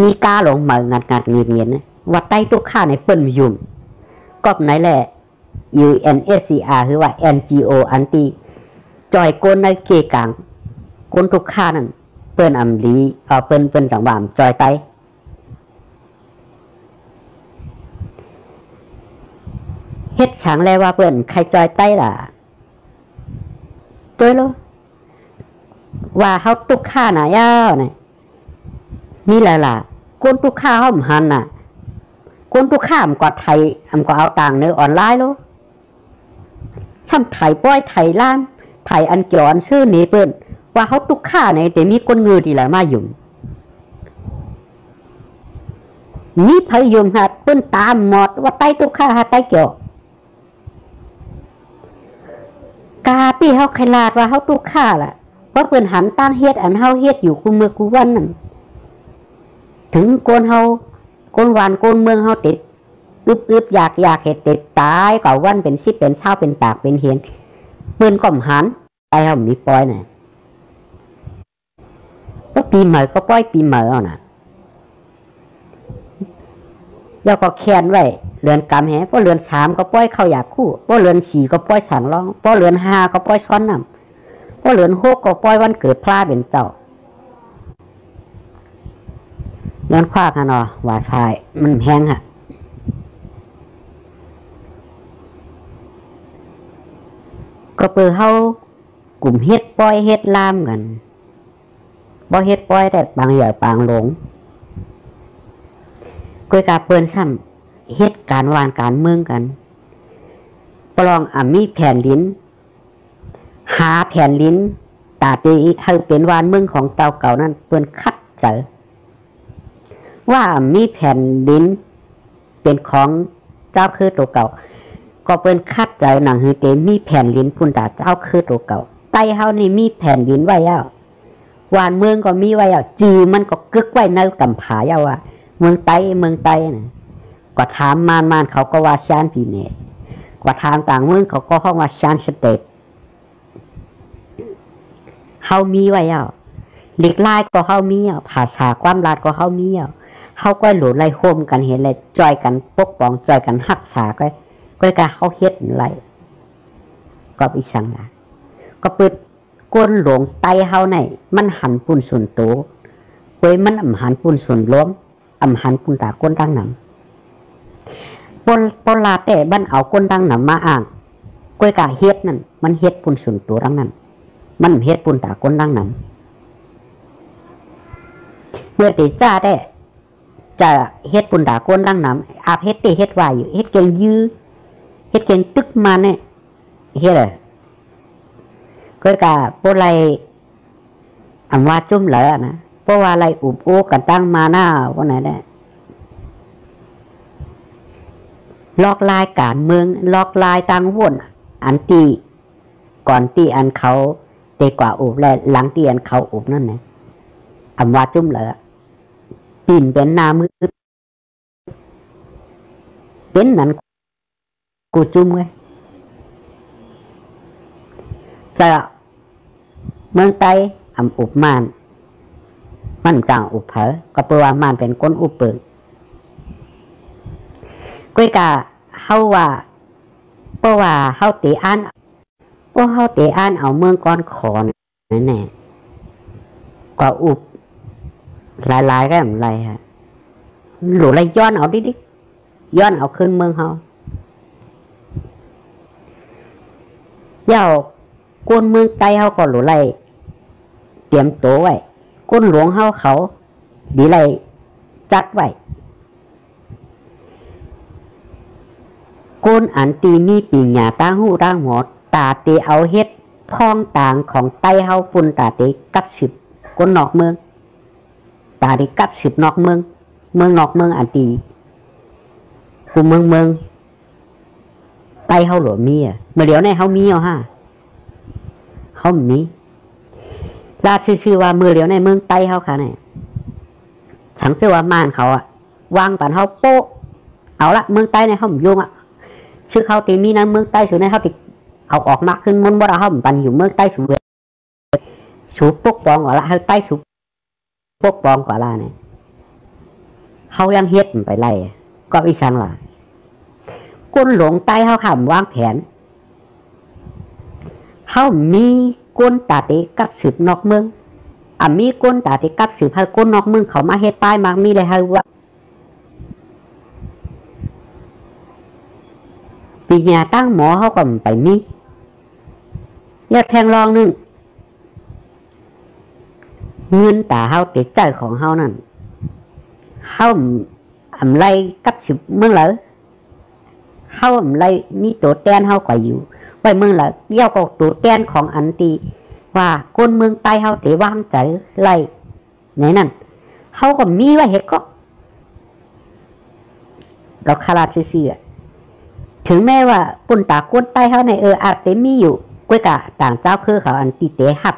มีกาหลงมางัดเงียนๆนะว่าใต้ตุกข้าในเปิ้นยุ่มก็ไหนแหละ UNSCR คือว่า NGO อันตีจอยโกนในเกกลางโกนตุกข้านั่นเปิ้นอำลีเปิ้นจังหวามจอยไตเฮ็ดฉังแล้วว่าเปิ้นใครจอยไตล่ะตัวโลว่าเฮาตุกข้าน่ะยาวน่ะนี่แหละล่ะคนตุกข้าเฮาหันน่ะคนตุกข้ามกว่าไทยก็เอาต่างเนื้อออนไลน์โลช่ำไทยป้อยไทยล้านไทยอันเกี่ยวอันชื่อนี้เปิ้นว่าเฮาตุกข้าในแต่มีคนงือที่ละมาอยู่มีพยมหัดเปิ้นตามหมดว่าใต้ตุกข้าหาใต้เกี่ยวกาที่เฮาขลาดว่าเฮาตุกข้าล่ะเพราะเปิ้นหันตั้งเฮ็ดอันเฮาเฮ็ดอยู่กูมือกูวันนั่นถึงโกนเฮาโกนหวานโกนเมืองเฮาติดอึบอยากเฮ็ดติดตายก็วันเป็น10เป็นเช้าเป็นปากเป็นเหียนเปิ้นก็หันไอ้เฮามีปล่อยน่ะก็ปีใหม่ก็ปล่อยปีใหม่เอาน่ะแล้วก็แค้นไว้เรือนกำแหพอเรือน3ก็ปล่อยเข้าอยากคู่พอเรือน4ก็ปล่อยสังร้องพอเรือน5ก็ปล่อยช้อนน้ำพอเรือน6ก็ปล่อยวันเกิดพระเป็นเจ้าเรือนคว้ากันเนาะว่าทายมันแห้งฮะก็เปิดเฮากลุ่มเฮ็ดปล่อยเฮ็ดลามกันบ่เฮ็ดปล่อยแต่บางอย่างบางหลงก้อยกาเปิ้นซ้ำเฮ็ดการวานการเมืองกันปลองมีแผ่นลิ้นหาแผ่นลิ้นตาตีให้เป็นวานเมืองของเจ้าเก่านั้นเปิ้นคัดเจอว่ามีแผ่นดินเป็นของเจ้าคือตัวเก่าก็เป็นคัดใจหนังฮือเตมีแผ่นดินพุ่นตาเจ้าคือตัวเก่าไต้เฮานี่มีแผ่นดินไว้แล้ววานเมืองก็มีไว้แล้วจือมันก็กึกไว้ในกำผาเยาว่าเมืองไต้น่ะก็ถามมานเขาก็ว่าชานพีเนตก็ถามต่างเมืองเขาก็ห้องว่าชานสเตทเฮามีไว้แล้วหลีกลายก็เฮามีอ่ะภาษาความลาดก็เฮามีอ่ะเฮาก็หลุดไล่โฮมกันเห็นเลยจอยกันปกป้องจอยกันรักษาก็กะเฮาเฮ็ดไรก็อีสังล่ะก็เปิดก้นหลงไตเฮาไหนมันหันปุ่นส่วนโตเว้ยมันหันปุ่นส่วนล้มหันปุ่นตาก้นตั้งหนำปนลาแต่บ้านเอาก้นตั้งหนำมาอ่างก้อยกะเฮ็ดนั่นมันเฮ็ดปุ่นส่วนโตทั้งนั้นมันเฮ็ดปุ่นตาก้นตั้งหนำเมื่อติจ้าได้จะเฮ็ดปุ่นตาก้นตั้งหนำอาเฮ็ดเฮ็ดวายอยู่เฮ็ดเก่งยื้อเฮ็ดเก่งตึกมาเนี่ยเฮ็ดเลยก็กะโปไลว่าจุ่มเลยนะเพราะว่าอะไรอุบโอ้กันตั้งมาหน้าวันไหนได้ลอกลายการเมืองลอกลายตังวนอันตี ก่อนที่อันเขาเตกว่าอุบและหลังที่อันเขาอุบนั่นนะอำว่าจุ่มเลยปีนเป็นหน้ามือเป็นนั้นกูจุ่มไงจะเมืองไต้อำอุบม่านมันจางอุบเผอก็เปว่าม่านเป็นก้นอุบเปิงก้อยกาเฮาว่าเพราะว่าเฮาเตอ่านเฮาเตอ่านเอาเมืองก้อนขอนั่นแน่ก็อุบหลายๆก็อะไรฮะหลุดไรย้อนเอาดิย้อนเอาขึ้นเมืองเฮาเย้าก้นเมืองไต้เฮาก็หลุดไรเตรียมตัวไว้ก้นหลวงเฮาเขาดีไรจัดไว้ก้นอันตีมีปีหญ้าตั้งหูตั้งหัวตาเตเอาเฮ็ดพ้องต่างของไต้เฮาฝุ่นตาเตกับสิบก้นนอกเมืองตาเตกับสิบนอกเมืองนอกเมืองอันตีกูเมืองไต้เฮาหลวมีอ่ะเมื่อเดี๋ยวในเฮามีเอาฮะเฮามีลาซื่อว่ามือเดี๋ยวในเมืองไต้เฮาค่ะเนี่ยฉันเชื่อว่าม่านเขาอ่ะวางปันเฮาโป๊ะเอาละเมืองไต้ในเฮาหมยุ่งอ่ะชื่อเขาตีมีนะเมืองใต้สุดในเขาติเอาออกมาขึ้นมนบ่ได้เขาปันอยู่เมืองใต้สุดสูบปกปองกว่าละเขาใต้สูบปกปองกว่าละเนี่ยเขายังเฮ็ดไปไล่ก็วิชังล่ะก้นหลงใต้เขาขำวางแผนเขามีก้นตาเตกับสืบนอกเมืองมีก้นตาเตกับสืบให้ก้นนอกเมืองเขามาเฮ็ดใต้มามีเลยให้ว่าปีหญ้าตั้งหมอเขาก็ไปมียอดแทงรองนึงเงินตาเฮาติดใจของเฮานั่นเฮาอำไรกับสิบเมืองเหลอเฮาอำไรมีตัวแตนเฮาก็อยู่ไว้เมืองเหลอเย่าก็ตัวแตนของอันตีว่าคนเมืองใต้เฮาติวางใจไล่ไหนนั่นเฮาก็มีไว้เฮ็ดก็เราคาราซื่อถึงแม้ว่าปุ่นตาก้นใต้เขาในอาจจะมีอยู่ก้วยกะต่างเจ้าคือเขาอันตีเตะหับ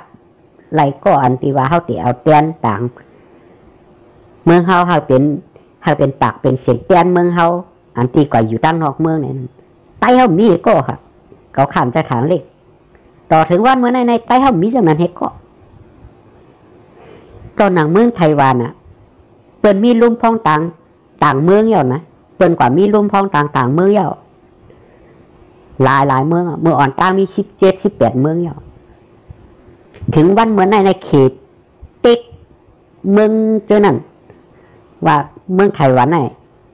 ไรก็อันตีว่าเขาเตะเอาเตียนต่างเมืองเขาเป็นปากเป็นเสียงเตียนเมืองเขาอันตีกว่าอยู่ตั้งนอกเมืองเนี่ยใต้เขามีก็ค่ะเขาขามจะถางเล็กต่อถึงวันเมื่อในใต้เขามีจำนวนเฮก็ตอนหนังเมืองไต้หวันอ่ะเปิดมีลุ่มพองต่างเมืองเยอะนะเปิดกว่ามีลุ่มพองต่างเมืองเยอะหลายเมืองเมื่ออ่อนตั้งมี17-18เมืองอยู่ถึงวันเหมือนในเขตติ๊กเมืองเจ้านั่นว่าเมืองไต้หวันนี่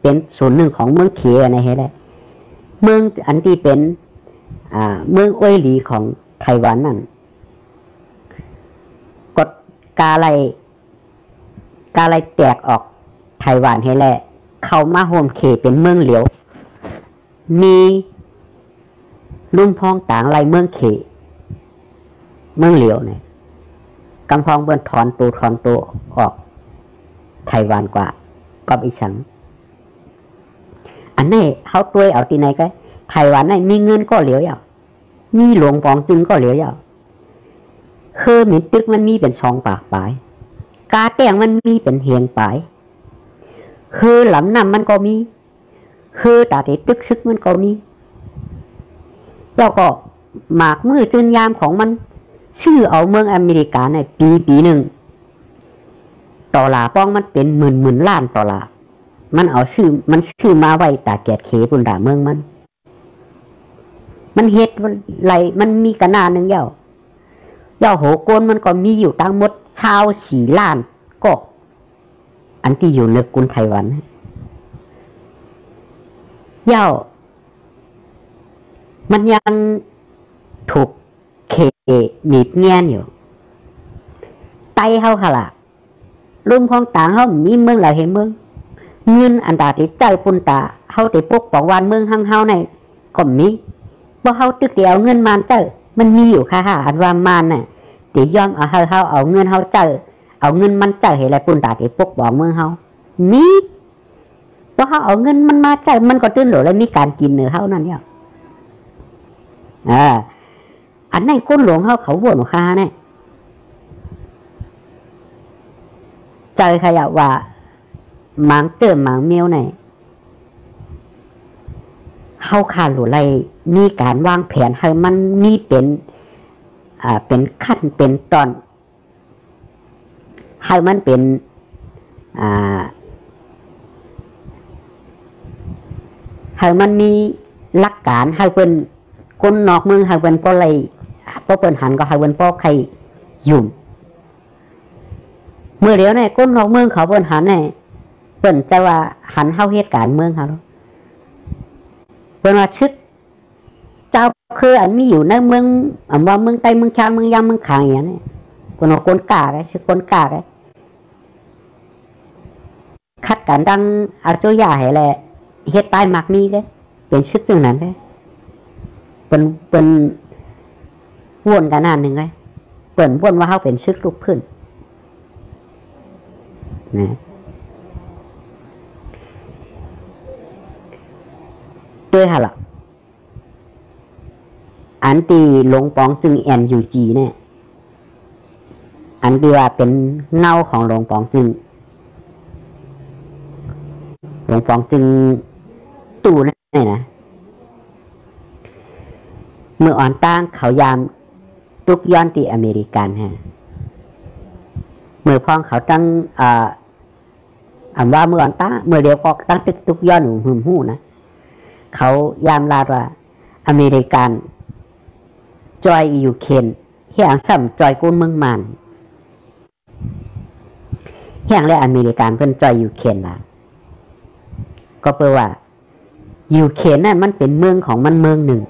เป็นส่วนหนึ่งของเมืองเขตในเฮได้เมืองอันที่เป็นเมืองอ้วยหลีของไต้หวันนั่นกฎกาไรแตกออกไต้หวันให้แหละเข้ามาโฮมเขตเป็นเมืองเหลียวมีลุ่มพองต่างไรเมืองเขเมืองเหลียวเนี่ยกำพองเบิ้นถอนตัวออกไต้หวันกว่าก็อีฉันอันนี้เขาตัวเอาที่ไหนก็ไต้หวันนี่มีเงินก็เหลียวยาวมีหลวงปองจึงก็เหลียวยาวคือมีตึกมันมีเป็น2 ปากปลายกาแตงมันมีเป็นเฮียงปลายคือหลำน้ำมันก็มีคือตาที่ตึกซึกมันก็มีแล้วก็หมากมือจืนยามของมันชื่อเอาเมืองอเมริกาในปีหนึ่งต่อลาป้องมันเป็นหมื่นล้านต่อลามันเอาชื่อมาไว้ตาแกดเขบุนด่าเมืองมันเฮ็ดไรมันมีกระนาหนึ่งเย่าโหโกนมันก็มีอยู่ทั้งหมดชาว4 ล้านก็อันที่อยู่ในกุนไต้หวันเย่ามันยังถูกเขหนีบเงี้ยนอยู่ไตเขาค่ะล่ะรุ่มของต่างเขามีเมืองหลายเห็นเมืองเงินอันตาติเจ้าปุ่นตาเขาติปกป้องวันเมืองห้างเฮาในก็มีเพราะเขาตึกเดียวเงินมานเจ้ามันมีอยู่ค่ะอันว่ามานน่ะติยอมเอาเขาเอาเงินเขาเจ้าเอาเงินมันเจ้าเห็นอะไรปุ่นตาติปกป้องเมืองเขามีเพราะเขาเอาเงินมันมาเจ้ามันก็ตื้นหลวแล้วมีการกินเนื้อเขานั่นเนี่ย อันนั้นก้นหลวงเขาบวชหนูคาเนี่ยใจขยะว่าหมางเติมหมางเมียวเนี่ยเขาขาดหรืออะไรมีการวางแผนให้มันมีเป็นขั้นเป็นตอนให้มันเป็นให้มันมีหลักการให้เป็นคนนอกเมืองให้เป็นป้ออะไรป้อเป็นหันก็ให้เป็นป้อใครยุ่มเมื่อเดียวเนี่ยคนนอกเมืองเขาเป็นหันเนี่ยเป็นจะว่าหันเข้าเหตุการณ์เมืองเขาเป็นว่าชึกเจ้าคืออันมีอยู่ในเมืองว่าเมืองใต้เมืองชาเมืองยามเมืองขางอย่างนี้คนเอาคนกาเลยชื่อคนกาเลยคัดการดังอาโจยาให้แหละเฮ็ดใต้มักมีเลยเป็นชึกตรงนั้นเลยเป็นวนกันนานหนึ่งเลยเปิ่นวนว่าเขาเป็นชึกลูกพื้นนะด้วยฮะล่ะอันตีหลงปองจึงNUGเนี่ยอันที่ว่าเป็นเงาของหลงปองจึงหลงปองจึงตู่นี่นะเมื่ออ่อนตั้งเขายามตุกย้อนที่อเมริกันฮะเมื่อพ้องเขาตั้งว่าเมื่ออ่อนตั้งเมื่อเดียวก็ตั้งตุกย้อนหูหูนะเขายามลาว่าอเมริกันจอยยูเคนเฮียงซ้ำจอยกุ้นเมืองมันเฮียงและอเมริกันเพิ่นจอยยูเคนล่ะก็แปลว่ายูเคนนั่นมันเป็นเมืองของมันเมืองหนึ่ง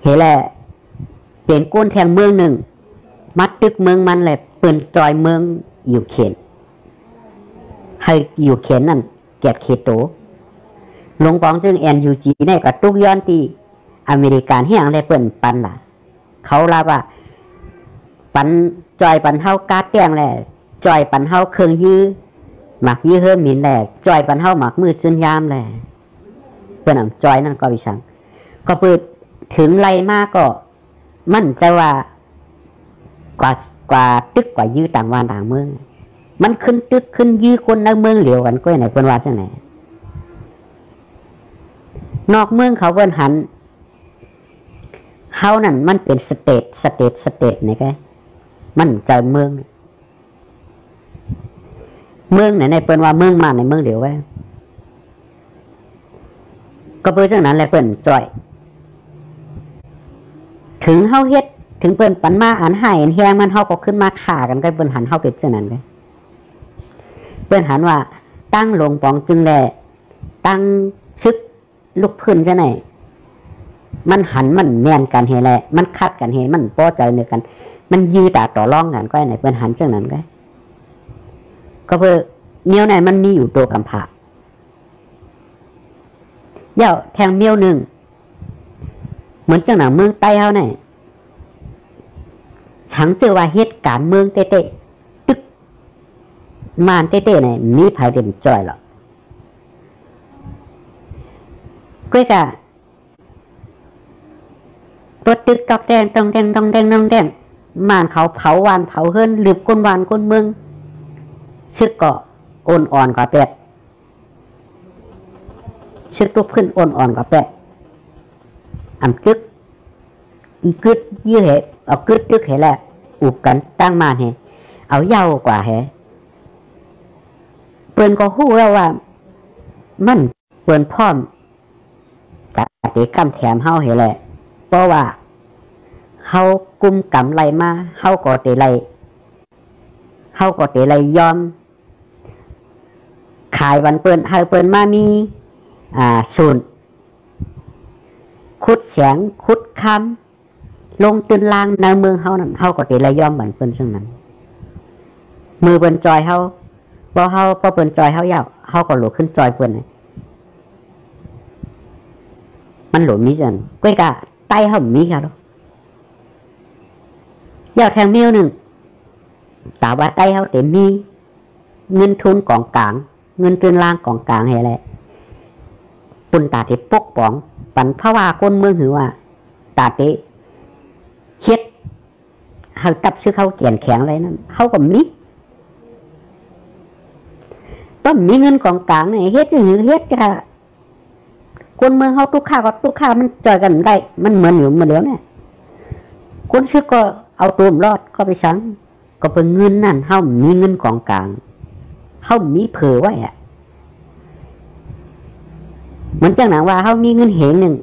เห็นแหละเป็นก้นแทงเมืองหนึ่งมัดตึกเมืองมันแหละเปิ่นจอยเมืองยูเคนให้ยูเคนนั่นเกียรติเคโตหลวงปองจึงNUGเนี่ยก็ตุกย้อนที่อเมริกันเฮียงได้เปิ่นปันล่ะเขาลาว่าปันจอยปันเฮากาแต้งแหละจอยปันเฮาเครื่องยื้อหมักยื้อเฮิมหินแหละจอยปันเฮาหมักมือจุนยามแหละเปิ่นจอยนั่นก็วิชังก็เปิดถึงไรมากก็มันจะว่ากว่าตึกกว่ายื้อต่างวันต่างเมืองมันขึ้นตึกขึ้นยื้อคนในเมืองเหลียวกันก็ไหนเปิ่นว่าจังไหนนอกเมืองเขาเปิ้นหันเขานั่นมันเป็นสเตทนี่แกมันใจเมืองไหนในเปิ้นว่าเมืองมาในเมืองเดียวไว้ก็เปิ้นจังนั้นแหละเปิ้นจ่อยถึงเฮาเฮ็ดถึงเปิ้นปันมาอันหายอันแฮงมันเฮาก็ขึ้นมาฆ่ากันก็เปิ้นหันเฮาเป็นจังนั้นเลยเปิ้นหันว่าตั้งหลวงปองจึงแลตั้งชึกลูกพื้นจะไหนมันหันมันแน่นกันเฮแหละมันคัดกันเฮมันพอใจเนื้อกันมันยืดต่อรองกันก็ไหนเป็นหันเช่นนั้นก็เพื่อเมียวไหนมันมีอยู่ตัวกำผาเย่าแทงเมียวหนึ่งเหมือนจังหนังเมืองใต้เขาเนี่ยฉังเจอว่าเหตุการณ์เมืองเต้ตึกมานเต้เนี่ยมีภายเด่นจ่อยหรอกก็จะตัวตึกตอกแดงตองแดงมานเขาเผาวานเผาเฮิรนหลืบก้นวานก้นเมืองชึกก็อ่อนกว่าแปดชึกตัวขึ้นอ่อนกว่าแปดอันกึกอีกึดยื้อเหเอากึดตึกเหแหละอุบกันตั้งมาเหเอาเย้ากว่าเหเปิ้นก็ฮู้แล้วว่ามันเปิ้นพร้อมกติกรรมแถมเฮาเหแหละเพราะว่าเฮากุมกำไรมาเฮาก็เตไรยอมขายวันเปิ้นให้เปิ้นมามีศูนย์ขุดแสงขุดคำลงตื่นลางในเมืองเฮานั่นเฮาก็เตไรยอมเหมือนเปิ้นซึ่งนั้นมือเปิ้นจอยเฮาบ่เฮาพอเปิ้นจอยเฮายาวเฮาก็หลุดขึ้นจอยเปิ้นมันหลุดมีจังก้อยกะไต้เฮามีค่ะเนาะยาวแทงเมียวหนึ่งตาว่าไต้เฮาเต็มมีเงินทุนกองกลางเงินตื่นล่างกองกลางให้แหละปุ่นตาที่ปกป้อง ปันภาวะคนเมืองหือว่าตาเตะเฮ็ดเขาตับซื้อเขาเกียนแข็งอะไรนั่นเขาก็มีต้องมีเงินของกลางเนี่ยเฮ็ดหือเฮ็ดค่ะคนเมืองเขาทุกข้าก็ทุกข้ามันจอยกันได้มันเหมือนอยู่เหมือนเดียวเนี่ยคนซื้อก็เอาตัวรอดก็ไปสั่งก็เป็นเงินนั่นเขามีเงินของกลางเขามีเผื่อไว้อะเหมือนจังหนังว่าเขามีเงินเหงหนึ่ง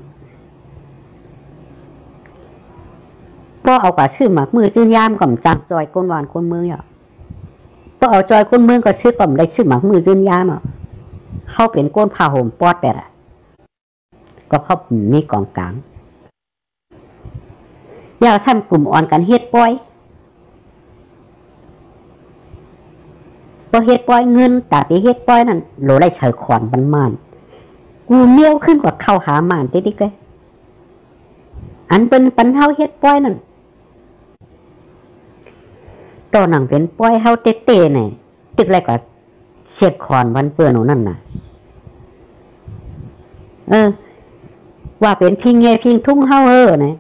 ก็เอากว่าชื่อหมากมือจื้อยามก่อมจังจอยคนหวานคนเมืองอ่ะก็เอาจอยคนเมืองก็ชื่อก่อมได้ชื่อหมากมือจื้อยามอ่ะเขาเป็นก้นผ้าห่มปอดแต่ละก็เขามีกองกลางยาวท่านกลุ่มอ่อนกันเฮ็ดป้อยก็เฮ็ดป้อยเงินแต่ที่เฮ็ดป้อยนั่นโหลได้เฉยขอนบันมานกูเมี้ยวขึ้นกว่าเข้าหามานติ๊กๆเลยอันเป็นปันเฮาเฮ็ดป้อยนั่นตอนหนังเป็นป้อยเฮาเต้ๆเนี่ยตึกไรกว่าเสียดขอนวันเปื้อนหนูนั่นน่ะว่าเป็นพิงเงพิงทุ่งเฮาเนี่ย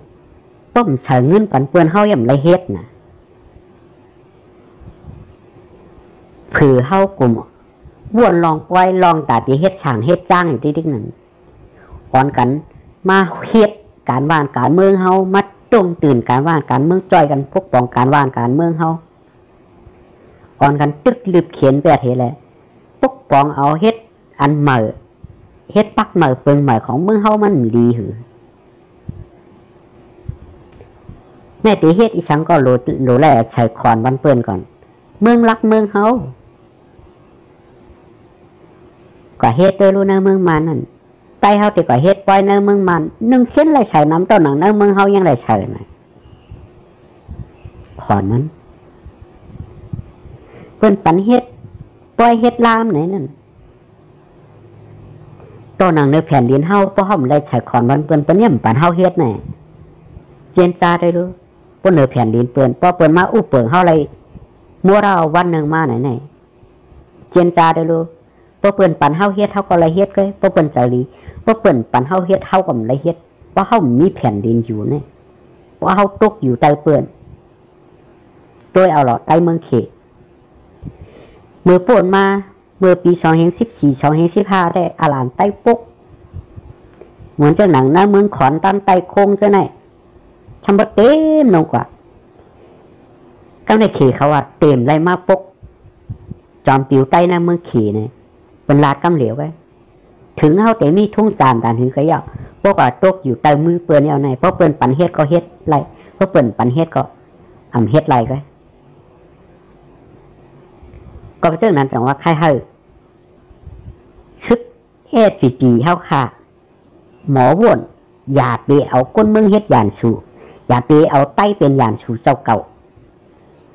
ต้มเฉยเงินปันเปื้อนเฮาย่ำไรเฮ็ดน่ะผือเฮากลุ่มวนลองป้อยลองตาตีเฮ็ดช่างเฮ็ดจ้างอย่างที่นั่นอ่อนกันมาเฮ็ดการว่านการเมืองเฮามาตรงตื่นการว่านการเมืองจอยกันปกป้องการว่านการเมืองเฮาอ่อนกันตึกลืบเขียนแบบเฮ็ดแหละปกป้องเอาเฮ็ดอันใหม่เฮ็ดปักใหม่เปิงใหม่ของเมืองเฮามันดีหือแม่ตีเฮ็ดอีสังก็โหลแลใช้ขอนวันเปิ้นก่อนเมืองรักเมืองเฮาก็เฮ็ดโดยรู้ในเมืองมันนั่นไต้เฮาติก็เฮ็ดปล่อยในเมืองมัน1เส้นไรใส่น้ำต้นหนังในเมืองเฮายังไรใส่น่ะขอนนั้นเพิ่นปันเฮ็ดปล่อยเฮ็ดลามไหนนั่นต้นหนังในแผ่นดินเฮาบ่ฮ้อมได้ใส่ขอนวันเปิ้นปานย่ำปานเฮาเฮ็ดแน่เจนตาได้รู้บ่เหนือแผ่นดินเปิ้นพอเปิ้นมาอุปเปิงเฮาเลยมัวเราวันนึงมาไหนเจนตาได้รู้พอเปิ่นปันเฮาเฮ็ดเฮาก็เลยเฮ็ดเลยพอเปิ่นใจดีพอเปิ่นปันเฮาเฮ็ดเฮาก็เลยเฮ็ดเพราะเฮามีแผ่นดินอยู่เนี่ยเพราะเฮาตกอยู่ใต้เปิ่นโดยเอาหลอดใต้เมืองเขตเมื่อป่นมาเมื่อปี2014 2015ได้อาหลานใต้ปกเหมือนจังหนังหน้าเมืองขอนตันใต้โคงจังไหนชำบ่เต็มลงกว่าก็ในเขตเขาว่าเต็มไรมาปกจอมปิวใต้หน้าเมืองเขตเนี่ยเป็นลาดกำเหลวไว้ถึงเฮาแต่มีทุ่งจานด่านถึงก็ยาวพวกว่าตกอยู่ใต้มือเปิ้นเอาไหนเพราะเปิ้นปันเฮ็ดก็เฮ็ดไรเพราะเปิ้นปันเฮ็ดก็เฮ็ดไรก็เจ้านั้นจังว่าใครเฮาชึกเฮ็ดปีเฮาค่ะหมอว่นอย่าไปเอาก้นเมืองเฮ็ดยานสู่อย่าไปเอาไต้เป็นยานสู่เจ้าเก่า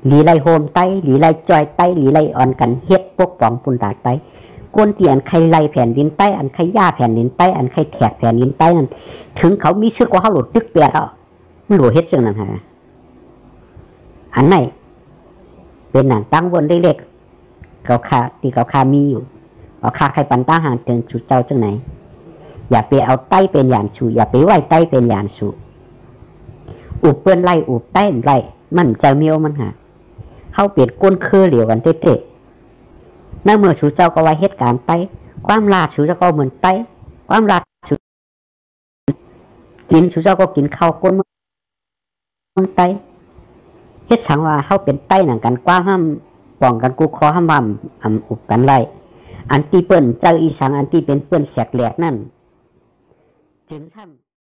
หลีไลโฮมไต้หลีไลจอยไต้หลีไลอ่อนกันเฮ็ดปกป้องปุ่นตาไต้ก้นเตียนใครไล่แผ่นดินใต้อันใครย่าแผ่นดินใต้อันใครแถกแผ่นดินใต้นั่นถึงเขามีชื่อว่าเขาหลุดตึกเปียแล้วมันหลุดเฮ็ดจังนั้นฮะอันไหนเป็นหนังตั้งวนเล็กๆเขาคาตีเขาคามีอยู่เขาคาใครปันต้าหางเติงชูเจ้าจังไหนอย่าไปเอาใต้เป็นยานชูอย่าไปไหวใต้เป็นยานชูอุบเปิ้นไล่อุบใต้ไล่มันใจเมียวมันหาเขาเปลี่ยนก้นเครือเหลียวกันเตะๆนั่นเมื่อชูเจ้าก็ไว้เหตุการณ์ไปความลาดชูเจ้าก็เหมือนไปความลาดชูกินชูเจ้าก็กินข้าวก้นเมืองไตเฮ็ดฉังว่าเขาเป็นไตหนังกันกว้างห้ามป้องกันกูคอห้ามอุบกันไล่อันที่เปิ้นเจ้าอีสังอันที่เป็นเปิ้นแสกแหลกนั่นจึงทำ